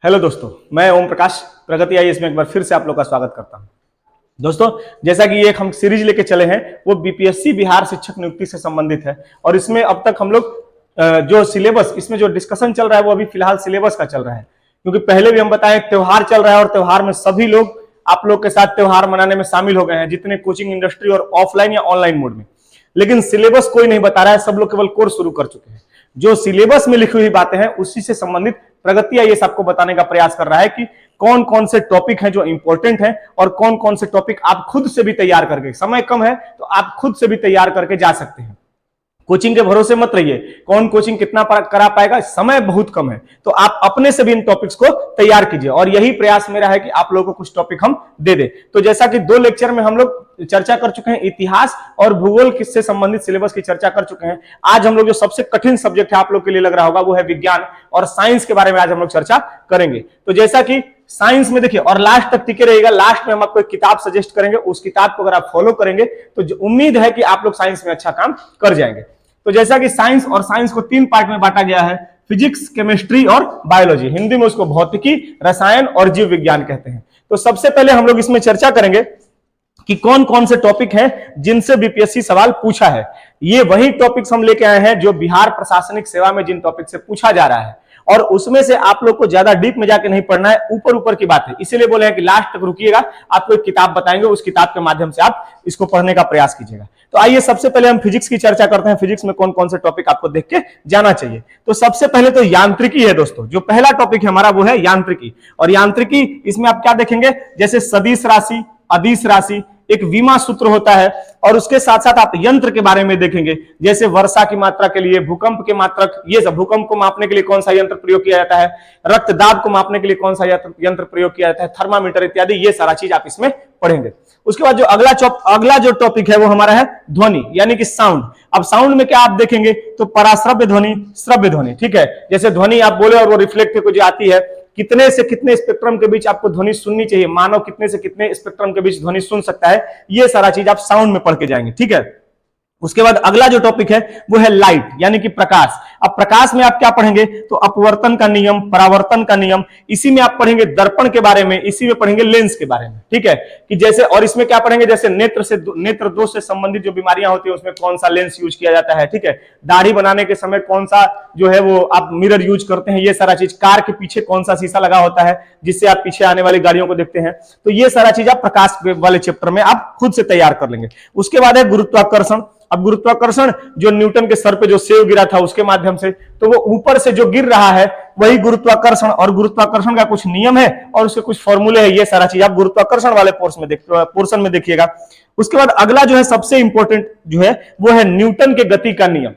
Hello दोस्तों, मैं ओम प्रकाश प्रगति IAS में एक बार फिर से आप लोग का स्वागत करता हूं। दोस्तों, जैसा कि ये एक हम सीरीज लेके चले हैं वो बीपीएससी बिहार शिक्षक नियुक्ति से संबंधित है और इसमें अब तक हम लोग जो सिलेबस इसमें जो डिस्कशन चल रहा है वो अभी फिलहाल सिलेबस का चल रहा है, क्योंकि पहले भी हम बताएं त्योहार चल रहा है और त्योहार में सभी लोग आप लोग के साथ त्योहार मनाने में शामिल हो गए हैं, जितने कोचिंग इंडस्ट्री और ऑफलाइन या ऑनलाइन मोड में। लेकिन सिलेबस कोई नहीं बता रहा है, सब लोग केवल कोर्स शुरू कर चुके हैं। जो सिलेबस में लिखी हुई बातें हैं उसी से संबंधित प्रगति आईएएस आपको बताने का प्रयास कर रहा है कि कौन कौन से टॉपिक हैं जो इंपॉर्टेंट हैं और कौन कौन से टॉपिक आप खुद से भी तैयार करके, समय कम है तो आप खुद से भी तैयार करके जा सकते हैं। कोचिंग के भरोसे मत रहिए, कौन कोचिंग कितना करा पाएगा, समय बहुत कम है, तो आप अपने से भी इन टॉपिक्स को तैयार कीजिए और यही प्रयास मेरा है कि आप लोगों को कुछ टॉपिक हम दे दे। तो जैसा कि 2 लेक्चर में हम लोग चर्चा कर चुके हैं, इतिहास और भूगोल किससे संबंधित सिलेबस की चर्चा कर चुके हैं। आज हम लोग जो सबसे कठिन सब्जेक्ट है आप लोग के लिए लग रहा होगा वो है विज्ञान और साइंस के बारे में आज हम लोग चर्चा करेंगे। तो जैसा कि साइंस में देखिए और लास्ट तक टिके रहिएगा, लास्ट में हम आपको एक किताब सजेस्ट करेंगे, उस किताब को अगर आप फॉलो करेंगे तो उम्मीद है कि आप लोग साइंस में अच्छा काम कर जाएंगे। तो जैसा कि साइंस को 3 पार्ट में बांटा गया है, फिजिक्स, केमिस्ट्री और बायोलॉजी। हिंदी में उसको भौतिकी, रसायन और जीव विज्ञान कहते हैं। तो सबसे पहले हम लोग इसमें चर्चा करेंगे कि कौन कौन से टॉपिक हैं जिनसे बीपीएससी सवाल पूछा है। ये वही टॉपिक्स हम लेके आए हैं जो बिहार प्रशासनिक सेवा में जिन टॉपिक से पूछा जा रहा है, और उसमें से आप लोग को ज्यादा डीप में जाके नहीं पढ़ना है, ऊपर ऊपर की बात है। इसीलिए बोले हैं कि लास्ट तक रुकिएगा, आपको एक किताब बताएंगे, उस किताब के माध्यम से आप इसको पढ़ने का प्रयास कीजिएगा। तो आइए सबसे पहले हम फिजिक्स की चर्चा करते हैं। फिजिक्स में कौन कौन से टॉपिक आपको देख के जाना चाहिए। तो सबसे पहले तो यांत्रिकी है दोस्तों, जो पहला टॉपिक है हमारा वो है यांत्रिकी। और यांत्रिकी इसमें आप क्या देखेंगे, जैसे सदिश राशि, अदिश राशि, एक विमा सूत्र होता है, और उसके साथ साथ आप यंत्र के बारे में देखेंगे, जैसे वर्षा की मात्रा के लिए, भूकंप के मात्रक, ये सब, भूकंप को मापने के लिए कौन सा यंत्र प्रयोग किया जाता है, रक्तदाब को मापने के लिए कौन सा यंत्र प्रयोग किया जाता है, थर्मामीटर इत्यादि, ये सारा चीज आप इसमें पढ़ेंगे। उसके बाद जो अगला जो टॉपिक है वो हमारा है ध्वनि, यानी कि साउंड। अब साउंड में क्या आप देखेंगे, तो पराश्रव्य ध्वनि, श्रव्य ध्वनि, ठीक है। जैसे ध्वनि आप बोले और वो रिफ्लेक्ट को जो आती है, कितने से कितने स्पेक्ट्रम के बीच आपको ध्वनि सुननी चाहिए, मानव कितने से कितने स्पेक्ट्रम के बीच ध्वनि सुन सकता है, ये सारा चीज आप साउंड में पढ़ के जाएंगे, ठीक है। उसके बाद अगला जो टॉपिक है वो है लाइट, यानी कि प्रकाश। अब प्रकाश में आप क्या पढ़ेंगे, तो अपवर्तन का नियम, परावर्तन का नियम, इसी में आप पढ़ेंगे दर्पण के बारे में, इसी में पढ़ेंगे लेंस के बारे में, ठीक है। कि जैसे, और इसमें क्या पढ़ेंगे, जैसे नेत्र दोष से संबंधित जो बीमारियां होती है उसमें कौन सा लेंस यूज किया जाता है, ठीक है। दाढ़ी बनाने के समय कौन सा जो है वो आप मिरर यूज करते हैं, ये सारा चीज। कार के पीछे कौन सा शीशा लगा होता है जिससे आप पीछे आने वाली गाड़ियों को देखते हैं। तो ये सारा चीज आप प्रकाश वाले चैप्टर में आप खुद से तैयार कर लेंगे। उसके बाद है गुरुत्वाकर्षण। अब गुरुत्वाकर्षण जो न्यूटन के सर पे जो सेव गिरा था उसके माध्यम से, तो वो ऊपर से जो गिर रहा है वही गुरुत्वाकर्षण, और गुरुत्वाकर्षण का कुछ नियम है और उसके कुछ फॉर्मूले है, ये सारा चीज आप गुरुत्वाकर्षण वाले पोर्शन में देखिएगा। उसके बाद अगला जो है सबसे इंपॉर्टेंट जो है वो है न्यूटन के गति का नियम।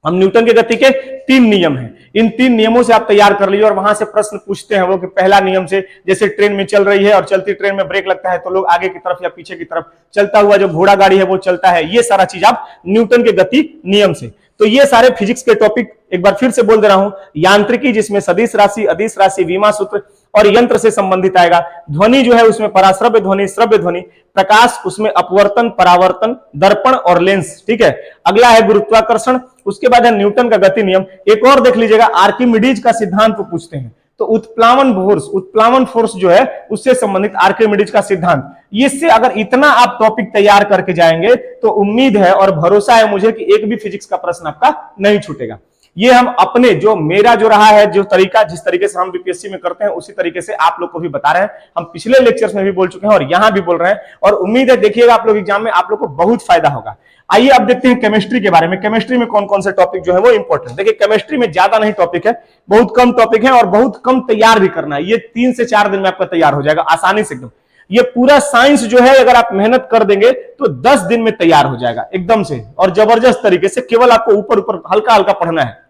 हम न्यूटन के गति के 3 नियम हैं, इन 3 नियमों से आप तैयार कर लीजिए, और वहां से प्रश्न पूछते हैं वो कि पहला नियम से, जैसे ट्रेन में चल रही है और चलती ट्रेन में ब्रेक लगता है तो लोग आगे की तरफ या पीछे की तरफ, चलता हुआ जो घोड़ा गाड़ी है वो चलता है, ये सारा चीज आप न्यूटन के गति नियम से। तो ये सारे फिजिक्स के टॉपिक एक बार फिर से बोल दे रहा हूं, यांत्रिकी जिसमें सदिश राशि, अदिश राशि, विमा सूत्र और यंत्र से संबंधित आएगा। ध्वनि जो है उसमें पराश्रव्य ध्वनि, श्रव्य ध्वनि। प्रकाश उसमें अपवर्तन, परावर्तन, दर्पण और लेंस, ठीक है। अगला है गुरुत्वाकर्षण, उसके बाद है न्यूटन का गति नियम। एक और देख लीजिएगा, आर्किमिडीज का सिद्धांत को पूछते हैं, तो उत्प्लावन फोर्स जो है उससे संबंधित आर्किमिडीज का सिद्धांत। इससे अगर इतना आप टॉपिक तैयार करके जाएंगे तो उम्मीद है और भरोसा है मुझे कि एक भी फिजिक्स का प्रश्न आपका नहीं छूटेगा। ये हम अपने जो मेरा जो रहा है, जो तरीका, जिस तरीके से हम बीपीएससी में करते हैं उसी तरीके से आप लोग को भी बता रहे हैं। हम पिछले लेक्चर्स में भी बोल चुके हैं और यहां भी बोल रहे हैं, और उम्मीद है देखिएगा आप लोग एग्जाम में आप लोग को बहुत फायदा होगा। आइए अब देखते हैं केमिस्ट्री के बारे में। केमिस्ट्री में कौन कौन से टॉपिक जो है वो इंपॉर्टेंट। देखिए केमिस्ट्री में ज्यादा नहीं टॉपिक है, बहुत कम टॉपिक है और बहुत कम तैयार भी करना है। ये 3 से 4 दिन में आपका तैयार हो जाएगा आसानी से एकदम। ये पूरा साइंस जो है अगर आप मेहनत कर देंगे तो 10 दिन में तैयार हो जाएगा एकदम से, और जबरदस्त तरीके से। केवल आपको ऊपर ऊपर हल्का हल्का पढ़ना है।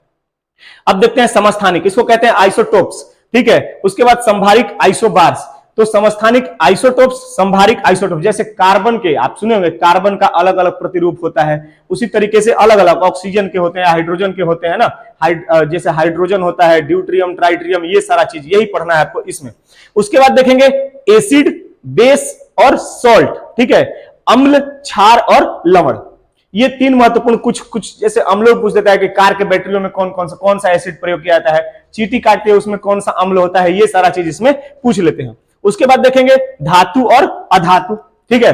अब देखते हैं समस्थानिक, इसको कहते हैं आइसोटोप्स, ठीक है। उसके बाद संभारिक आइसोबार्स। तो समस्थानिक आइसोटोप्स, संभारिक आइसोटोप, जैसे कार्बन के आप सुने होंगे, कार्बन का अलग अलग प्रतिरूप होता है, उसी तरीके से अलग अलग ऑक्सीजन के होते हैं, हाइड्रोजन के होते हैं ना, जैसे हाइड्रोजन होता है, ड्यूट्रियम, ट्राइट्रियम, ये सारा चीज यही पढ़ना है आपको इसमें। उसके बाद देखेंगे एसिड, बेस और सॉल्ट, ठीक है, अम्ल, क्षार और लवण। ये 3 महत्वपूर्ण कुछ जैसे अम्लों पूछ देता है कि कार के बैटरियों में कौन सा एसिड प्रयोग किया जाता है, चींटी काटते हैं उसमें कौन सा अम्ल होता है, ये सारा चीज इसमें पूछ लेते हैं। उसके बाद देखेंगे धातु और अधातु, ठीक है,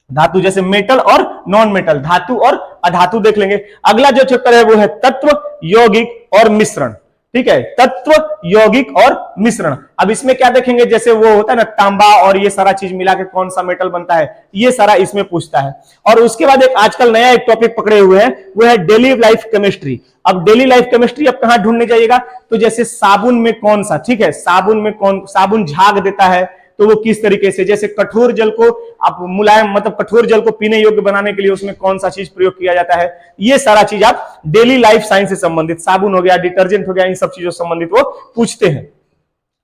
धातु जैसे मेटल और नॉन मेटल, धातु और अधातु देख लेंगे। अगला जो चैप्टर है वो है तत्व, यौगिक और मिश्रण, ठीक है, तत्व, यौगिक और मिश्रण। अब इसमें क्या देखेंगे, जैसे वो होता है ना तांबा और ये सारा चीज मिला के कौन सा मेटल बनता है, ये सारा इसमें पूछता है। और उसके बाद एक आजकल नया एक टॉपिक पकड़े हुए हैं, वो है डेली लाइफ केमिस्ट्री। अब डेली लाइफ केमिस्ट्री अब कहां ढूंढने जाइएगा, तो जैसे साबुन में कौन सा, ठीक है, साबुन झाग देता है तो वो किस तरीके से, जैसे कठोर जल को आप मुलायम मतलब कठोर जल को पीने योग्य बनाने के लिए उसमें कौन सा चीज प्रयोग किया जाता है, ये सारा चीज आप डेली लाइफ साइंस से संबंधित, साबुन हो गया, डिटर्जेंट हो गया, इन सब चीजों से संबंधित वो पूछते हैं,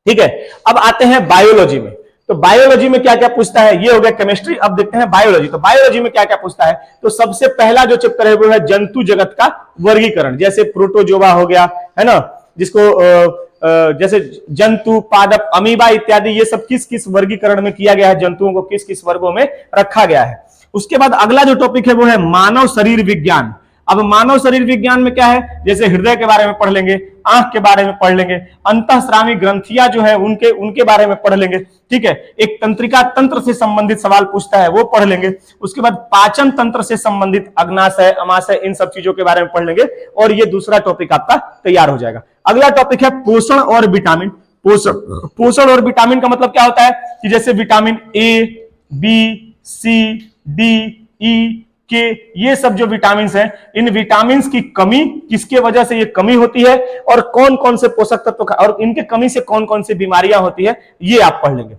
ठीक है। अब आते हैं बायोलॉजी में, तो बायोलॉजी में क्या क्या पूछता है, ये हो गया केमिस्ट्री। अब देखते हैं बायोलॉजी, तो बायोलॉजी में क्या क्या पूछता है। तो सबसे पहला जो चैप्टर है वो है जंतु जगत का वर्गीकरण, जैसे प्रोटोजोआ हो गया, है ना, जिसको जैसे जंतु, पादप, अमीबा इत्यादि, ये सब किस किस वर्गीकरण में किया गया है, जंतुओं को किस किस वर्गों में रखा गया है। उसके बाद अगला जो टॉपिक है वो है मानव शरीर विज्ञान। अब मानव शरीर विज्ञान में क्या है, जैसे हृदय के बारे में पढ़ लेंगे, आंख के बारे में पढ़ लेंगे, अंतःस्रावी ग्रंथियां जो है उनके बारे में पढ़ लेंगे, ठीक है। एक तंत्रिका तंत्र से संबंधित सवाल पूछता है वो पढ़ लेंगे। उसके बाद पाचन तंत्र से संबंधित अग्नाशय, अमाशय, इन सब चीजों के बारे में पढ़ लेंगे और ये दूसरा टॉपिक आपका तैयार हो जाएगा। अगला टॉपिक है पोषण और विटामिन। पोषण और विटामिन का मतलब क्या होता है कि जैसे vitamin A, B, C, D, E, K, ये सब जो विटामिन हैं, इन विटामिन की कमी किसके वजह से ये कमी होती है और कौन कौन से पोषक तत्व और इनके कमी से कौन कौन सी बीमारियां होती है, ये आप पढ़ लेंगे।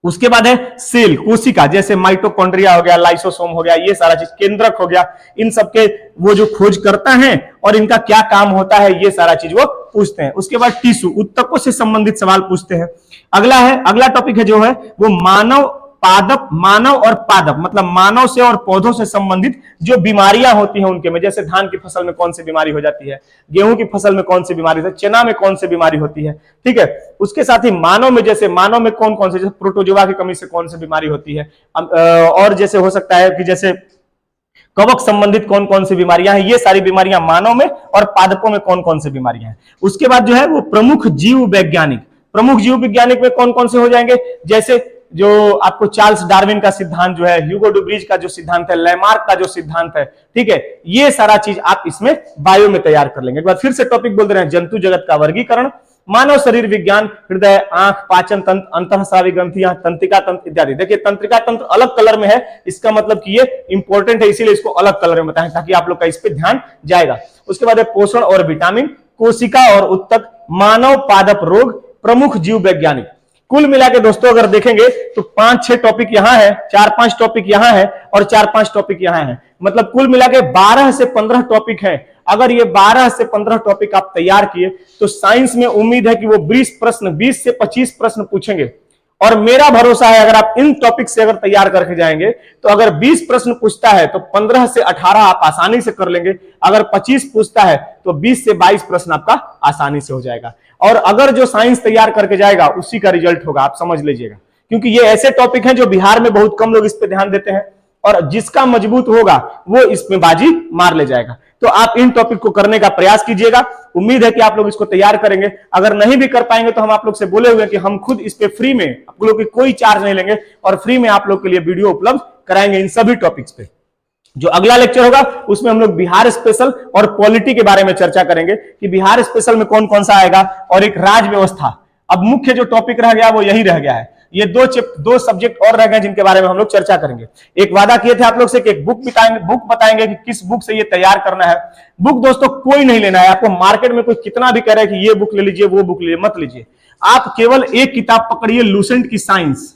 उसके बाद है सेल, कोशिका, जैसे माइटोकॉन्ड्रिया हो गया, लाइसोसोम हो गया, ये सारा चीज, केंद्रक हो गया, इन सबके वो जो खोज करता है और इनका क्या काम होता है, ये सारा चीज वो पूछते हैं। उसके बाद टिश्यू, उत्तकों से संबंधित सवाल पूछते हैं। अगला टॉपिक है जो है वो मानव और पादप, मतलब मानव से और पौधों से संबंधित जो बीमारियां होती हैं उनके में, जैसे धान की फसल में कौन सी बीमारी हो जाती है, गेहूं की फसल में कौन सी बीमारी होती है, चना में कौन सी बीमारी होती है, ठीक है। उसके साथ ही मानव में कौन कौन से, जैसे प्रोटोजोआ की कमी से कौन सी बीमारी होती है, और जैसे हो सकता है कि जैसे कवक संबंधित कौन कौन सी बीमारियां हैं, ये सारी बीमारियां मानव में और पादपों में कौन कौन सी बीमारियां हैं। उसके बाद जो है वो प्रमुख जीव वैज्ञानिक में कौन कौन से हो जाएंगे, जैसे जो आपको चार्ल्स डार्विन का सिद्धांत जो है, ह्यूगो डुब्रीज का जो सिद्धांत है, लैमार्क का जो सिद्धांत है, ठीक है, ये सारा चीज आप इसमें बायो में तैयार कर लेंगे। एक बार फिर से टॉपिक बोल रहे हैं, जंतु जगत का वर्गीकरण, मानव शरीर विज्ञान, हृदय, आंख, पाचन तंत्र, अंतःस्रावी ग्रंथियां, तंत्रिका तंत्र इत्यादि। देखिए तंत्रिका तंत्र अलग कलर में है, इसका मतलब कि ये इंपॉर्टेंट है, इसीलिए इसको अलग कलर में बताएं ताकि आप लोग का इस पे ध्यान जाएगा। उसके बाद है पोषण और विटामिन, कोशिका और उत्तक, मानव पादप रोग, प्रमुख जीव वैज्ञानिक। कुल मिला के दोस्तों अगर देखेंगे तो 5-6 टॉपिक यहां है, 4-5 टॉपिक यहां है और 4-5 टॉपिक यहां है, मतलब कुल मिला के 12 से 15 टॉपिक हैं। अगर ये 12 से 15 टॉपिक आप तैयार किए तो साइंस में उम्मीद है कि वो 20 से 25 प्रश्न पूछेंगे। और मेरा भरोसा है अगर आप इन टॉपिक से अगर तैयार करके जाएंगे तो अगर 20 प्रश्न पूछता है तो 15 से 18 आप आसानी से कर लेंगे, अगर 25 पूछता है तो 20 से 22 प्रश्न आपका आसानी से हो जाएगा। और अगर जो साइंस तैयार करके जाएगा उसी का रिजल्ट होगा, आप समझ लीजिएगा, क्योंकि ये ऐसे टॉपिक हैं जो बिहार में बहुत कम लोग इस पे ध्यान देते हैं और जिसका मजबूत होगा वो इसमें बाजी मार ले जाएगा। तो आप इन टॉपिक को करने का प्रयास कीजिएगा, उम्मीद है कि आप लोग इसको तैयार करेंगे। अगर नहीं भी कर पाएंगे तो हम आप लोग से बोले हुए कि हम खुद इस पे फ्री में, आप लोग की कोई चार्ज नहीं लेंगे और फ्री में आप लोग के लिए वीडियो उपलब्ध कराएंगे इन सभी टॉपिक्स पे। जो अगला लेक्चर होगा उसमें हम लोग बिहार स्पेशल और पॉलिटी के बारे में चर्चा करेंगे कि बिहार स्पेशल में कौन कौन सा आएगा और एक राज व्यवस्था। अब मुख्य जो टॉपिक रह गया वो यही रह गया है, ये दो सब्जेक्ट और रह गए जिनके बारे में हम लोग चर्चा करेंगे। एक वादा किए थे आप लोग से कि एक बुक बताएंगे कि किस बुक से ये तैयार करना है। बुक दोस्तों कोई नहीं लेना है आपको, मार्केट में कोई कितना भी कह रहा है कि ये बुक ले लीजिए वो बुक ले लीजिए, मत लीजिए। आप केवल एक किताब पकड़िए, लूसेंट की साइंस,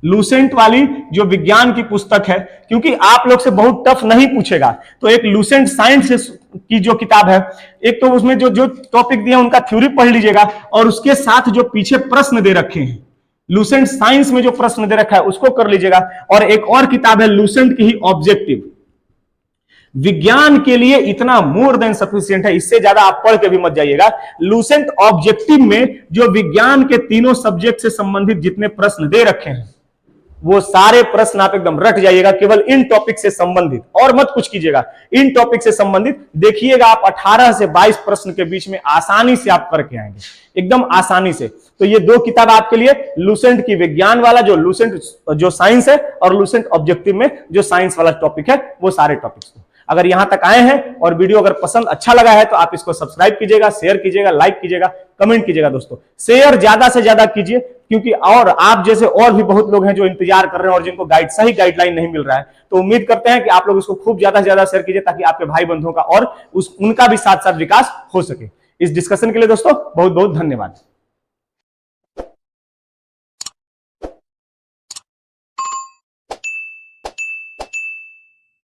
लूसेंट वाली जो विज्ञान की पुस्तक है, क्योंकि आप लोग से बहुत टफ नहीं पूछेगा। तो एक लूसेंट साइंस की जो किताब है, एक तो उसमें जो टॉपिक दिया उनका थ्योरी पढ़ लीजिएगा और उसके साथ जो पीछे प्रश्न दे रखे हैं, लूसेंट साइंस में जो प्रश्न दे रखा है उसको कर लीजिएगा। और एक और किताब है लूसेंट की ही ऑब्जेक्टिव, विज्ञान के लिए इतना मोर देन सफिशिएंट है, इससे ज्यादा आप पढ़ के भी मत जाइएगा। लूसेंट ऑब्जेक्टिव में जो विज्ञान के तीनों सब्जेक्ट से संबंधित जितने प्रश्न दे रखे हैं वो सारे प्रश्न आप एकदम रट जाइएगा, केवल इन टॉपिक से संबंधित, और मत कुछ कीजिएगा, इन टॉपिक से संबंधित देखिएगा। आप 18 से 22 प्रश्न के बीच में आसानी से आप करके आएंगे, एकदम आसानी से। तो ये 2 किताब आपके लिए, लूसेंट की विज्ञान वाला जो लूसेंट जो साइंस है, और लूसेंट ऑब्जेक्टिव में जो साइंस वाला टॉपिक है, वो सारे टॉपिक्स। अगर यहां तक आए हैं और वीडियो अगर पसंद अच्छा लगा है तो आप इसको सब्सक्राइब कीजिएगा, शेयर कीजिएगा, लाइक कीजिएगा, कमेंट कीजिएगा। दोस्तों शेयर ज्यादा से ज्यादा कीजिए, क्योंकि और आप जैसे और भी बहुत लोग हैं जो इंतजार कर रहे हैं और जिनको सही गाइडलाइन नहीं मिल रहा है। तो उम्मीद करते हैं कि आप लोग इसको खूब ज्यादा से ज्यादा शेयर कीजिए, ताकि आपके भाई बंधुओं का और उनका भी साथ साथ विकास हो सके। इस डिस्कशन के लिए दोस्तों बहुत बहुत धन्यवाद।